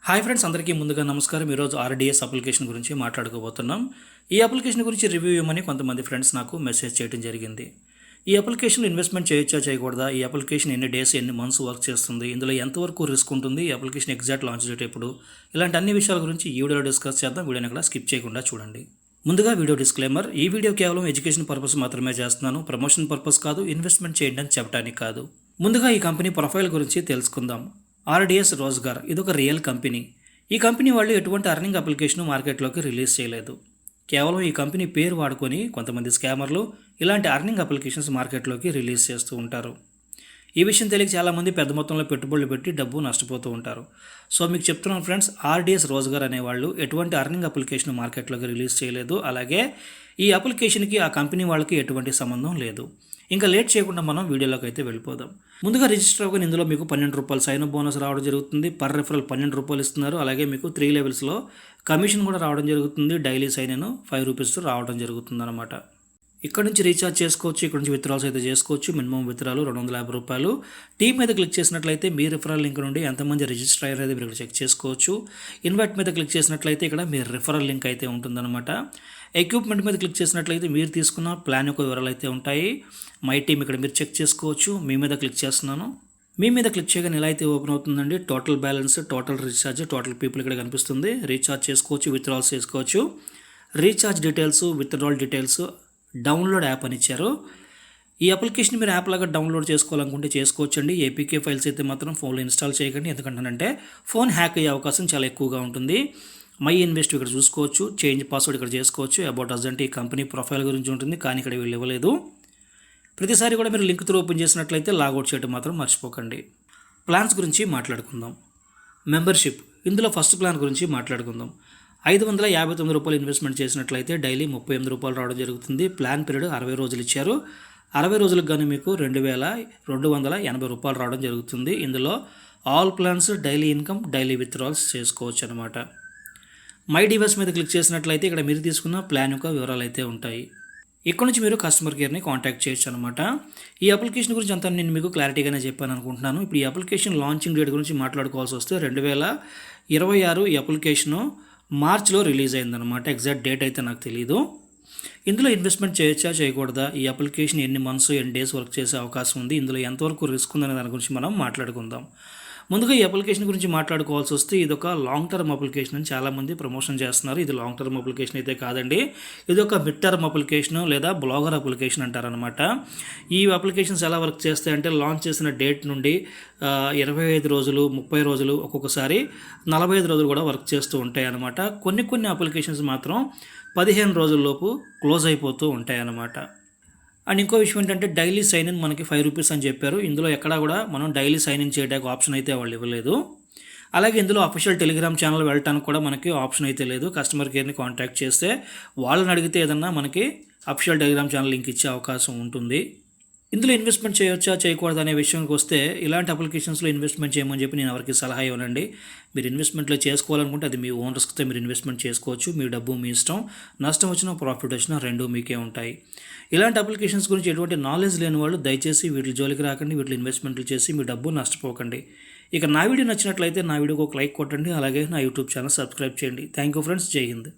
Hi friends, అందరికీ ముందుగా నమస్కారం. ఈరోజు ఆర్డిఎస్ అప్లికేషన్ గురించి మాట్లాడుకోబోతున్నాం. ఈ అప్లికేషన్ గురించి రివ్యూ ఇవ్వమని కొంతమంది ఫ్రెండ్స్ నాకు మెసేజ్ చేయడం జరిగింది. ఈ అప్లికేషన్లో ఇన్వెస్ట్మెంట్ చేయొచ్చా చేయకూడదా, ఈ అప్లికేషన్ ఎన్ని డేస్ ఎన్ని మంత్స్ వర్క్ చేస్తుంది, ఇందులో ఎంతవరకు రిస్క్ ఉంటుంది, ఈ అప్లికేషన్ ఎగ్జాక్ట్ లాంచ్ డేట్ ఎప్పుడు, ఇలాంటి అన్ని విషయాల గురించి ఈ వీడియోలో డిస్కస్ చేద్దాం. వీడియోని ఇక్కడ స్కిప్ చేయకుండా చూడండి. ముందుగా వీడియో డిస్క్లైమర్: ఈ వీడియో కేవలం ఎడ్యుకేషన్ పర్పస్ మాత్రమే చేస్తున్నాను, ప్రమోషన్ పర్పస్ కాదు, ఇన్వెస్ట్మెంట్ చేయండి అని చెప్పడానికి కాదు. ముందుగా ఈ కంపెనీ ప్రొఫైల్ గురించి తెలుసుకుందాం. ఆర్డిఎస్ రోజ్గార్ ఇదొక రియల్ కంపెనీ. ఈ కంపెనీ వాళ్ళు ఎటువంటి అర్నింగ్ అప్లికేషన్ మార్కెట్లోకి రిలీజ్ చేయలేదు. కేవలం ఈ కంపెనీ పేరు వాడుకొని కొంతమంది స్కామర్లు ఇలాంటి అర్నింగ్ అప్లికేషన్స్ మార్కెట్లోకి రిలీజ్ చేస్తూ ఉంటారు. ఈ విషయం తెలియక చాలామంది పెద్ద మొత్తంలో పెట్టుబడులు పెట్టి డబ్బు నష్టపోతూ ఉంటారు. సో మీకు చెప్తున్నాను ఫ్రెండ్స్, ఆర్డిఎస్ రోజ్గార్ అనేవాళ్ళు ఎటువంటి అర్నింగ్ అప్లికేషన్ మార్కెట్లోకి రిలీజ్ చేయలేదు. అలాగే ఈ అప్లికేషన్కి ఆ కంపెనీ వాళ్ళకి ఎటువంటి సంబంధం లేదు. ఇంకా లేట్ చేయకుండా మనం వీడియోలోకి అయితే వెళ్ళిపోదాం. ముందుగా రిజిస్టర్ అవ్వగానే ఇందులో మీకు ₹12 సైన్ అప్ బోనస్ రావడం జరుగుతుంది. పర్ రెఫరల్ ₹12 ఇస్తున్నారు. అలాగే మీకు 3 లెవెల్స్లో కమిషన్ కూడా రావడం జరుగుతుంది. డైలీ సైన్ ఇన్ ₹5 రావడం జరుగుతుంది అనమాట. ఇక్కడ నుంచి రీఛార్జ్ చేసుకోవచ్చు, ఇక్కడ నుంచి విత్డ్రాల్స్ అయితే చేసుకోవచ్చు. Minimum withdrawal ₹250. టీమ్ మీద క్లిక్ చేసినట్లయితే మీ రిఫరల్ లింక్ నుండి ఎంతమంది రిజిస్టర్ అయ్యారు అనేది మీరు చెక్ చేసుకోవచ్చు. ఇన్వైట్ మీద క్లిక్ చేసినట్లయితే ఇక్కడ మీ రిఫరల్ లింక్ అయితే ఉంటుందన్నమాట. ఎక్విప్మెంట్ మీద క్లిక్ చేసినట్లయితే మీరు తీసుకున్న ప్లాన్ యొక్క వివరాలు అయితే ఉంటాయి. మై టీమ్ ఇక్కడ మీరు చెక్ చేసుకోవచ్చు. మీ మీద క్లిక్ చేస్తున్నాను. మీ మీద క్లిక్ చేయగానే ఇలా అయితే ఓపెన్ అవుతుందండి. Total balance, total recharge, total people ఇక్కడ కనిపిస్తుంది. రీఛార్జ్ చేసుకోవచ్చు, విత్డ్రాల్స్ చేసుకోవచ్చు. Recharge details, withdrawal details, download app అని ఇచ్చారు. ఈ అప్లికేషన్ మీరు యాప్ లాగా డౌన్లోడ్ చేసుకోవాలనుకుంటే చేసుకోవచ్చండి. ఏపీకే ఫైల్స్ అయితే మాత్రం ఫోన్లో ఇన్స్టాల్ చేయకండి, ఎందుకంటే ఫోన్ హ్యాక్ అయ్యే అవకాశం చాలా ఎక్కువగా ఉంటుంది. మై ఇన్వెస్ట్ ఇక్కడ చూసుకోవచ్చు, చేంజ్ పాస్వర్డ్ ఇక్కడ చేసుకోవచ్చు. అబౌట్ అస్ అంటే ఈ కంపెనీ ప్రొఫైల్ గురించి ఉంటుంది, కానీ ఇక్కడ వీళ్ళు ఇవ్వలేదు. ప్రతిసారి కూడా మీరు లింక్ త్రూ ఓపెన్ చేసినట్లయితే లాగౌట్ చేయడం మాత్రం మర్చిపోకండి. ప్లాన్స్ గురించి మాట్లాడుకుందాం. మెంబర్షిప్, ఇందులో ఫస్ట్ ప్లాన్ గురించి మాట్లాడుకుందాం. ₹559 ఇన్వెస్ట్మెంట్ చేసినట్లయితే డైలీ ₹38 రావడం జరుగుతుంది. ప్లాన్ పీరియడ్ 60 రోజులు ఇచ్చారు. 60 రోజులకు కానీ మీకు ₹2,280 రావడం జరుగుతుంది. ఇందులో all plans, daily income, daily withdrawals చేసుకోవచ్చు అనమాట. మై డివైస్ మీద క్లిక్ చేసినట్లయితే ఇక్కడ మీరు తీసుకున్న ప్లాన్ యొక్క వివరాలు అయితే ఉంటాయి. ఇక్కడ నుంచి మీరు కస్టమర్ కేర్ని కాంటాక్ట్ చేయొచ్చు అనమాట. ఈ అప్లికేషన్ గురించి అంతా నేను మీకు క్లారిటీగానే చెప్పాను అనుకుంటున్నాను. ఇప్పుడు ఈ అప్లికేషన్ లాంచింగ్ డేట్ గురించి మాట్లాడుకోవాల్సి వస్తే 2026 ఈ అప్లికేషను మార్చ్లో రిలీజ్ అయిందనమాట. ఎగ్జాక్ట్ డేట్ అయితే నాకు తెలియదు. ఇందులో ఇన్వెస్ట్మెంట్ చేయొచ్చా చేయకూడదా, ఈ అప్లికేషన్ ఎన్ని మంత్స్ ఎన్ని డేస్ వర్క్ చేసే అవకాశం ఉంది, ఇందులో ఎంతవరకు రిస్క్ ఉందనే దాని గురించి మనం మాట్లాడుకుందాం. ముందుగా ఈ అప్లికేషన్ గురించి మాట్లాడుకోవాల్సి వస్తే ఇది ఒక లాంగ్ టర్మ్ అప్లికేషన్ అని చాలామంది ప్రమోషన్ చేస్తున్నారు. ఇది లాంగ్ టర్మ్ అప్లికేషన్ అయితే కాదండి. ఇది ఒక మిడ్ టర్మ్ అప్లికేషన్ లేదా బ్లాగర్ అప్లికేషన్ అంటారనమాట. ఈ అప్లికేషన్స్ ఎలా వర్క్ చేస్తాయంటే లాంచ్ చేసిన డేట్ నుండి 25 రోజులు, 30 రోజులు, ఒక్కొక్కసారి 45 రోజులు కూడా వర్క్ చేస్తూ ఉంటాయి అన్నమాట. కొన్ని అప్లికేషన్స్ మాత్రం 15 రోజుల్లోపు క్లోజ్ అయిపోతూ ఉంటాయి అన్నమాట. అండ్ ఇంకో విషయం ఏంటంటే డైలీ సైన్ ఇన్ మనకి ₹5 అని చెప్పారు. ఇందులో ఎక్కడా కూడా మనం డైలీ సైన్ ఇన్ చేయడానికి ఆప్షన్ అయితే వాళ్ళు ఇవ్వలేదు. అలాగే ఇందులో అఫీషియల్ టెలిగ్రామ్ ఛానల్ వెళ్ళడానికి కూడా మనకి ఆప్షన్ అయితే లేదు. కస్టమర్ కేర్ని కాంటాక్ట్ చేస్తే వాళ్ళని అడిగితే ఏదన్నా మనకి అఫీషియల్ టెలిగ్రామ్ ఛానల్ లింక్ ఇచ్చే అవకాశం ఉంటుంది. ఇందులో ఇన్వెస్ట్మెంట్ చేయొచ్చా చేయకూడదు అనే విషయానికి వస్తే ఇలాంటి అప్లికేషన్స్లో ఇన్వెస్ట్మెంట్ చేయమని చెప్పి నేను ఎవరికి సలహా ఇవ్వనండి. మీరు ఇన్వెస్ట్మెంట్లో చేసుకోవాలనుకుంటే అది మీ ఓన్ రిస్క్తో మీరు ఇన్వెస్ట్మెంట్ చేసుకోవచ్చు. మీ డబ్బు మీ ఇష్టం. నష్టం వచ్చినా ప్రాఫిట్ వచ్చినా రెండూ మీకే ఉంటాయి. ఇలాంటి అప్లికేషన్స్ గురించి ఎటువంటి నాలెడ్జ్ లేని వాళ్ళు దయచేసి వీటి జోలికి రాకండి. వీటిలో ఇన్వెస్ట్మెంట్లు చేసి మీ డబ్బు నష్టపోకండి. ఇక నా వీడియో నచ్చినట్లయితే నా వీడియోకి ఒక లైక్ కొట్టండి. అలాగే నా యూట్యూబ్ ఛానల్ సబ్స్క్రైబ్ చేయండి. Thank you friends. జై హింద్.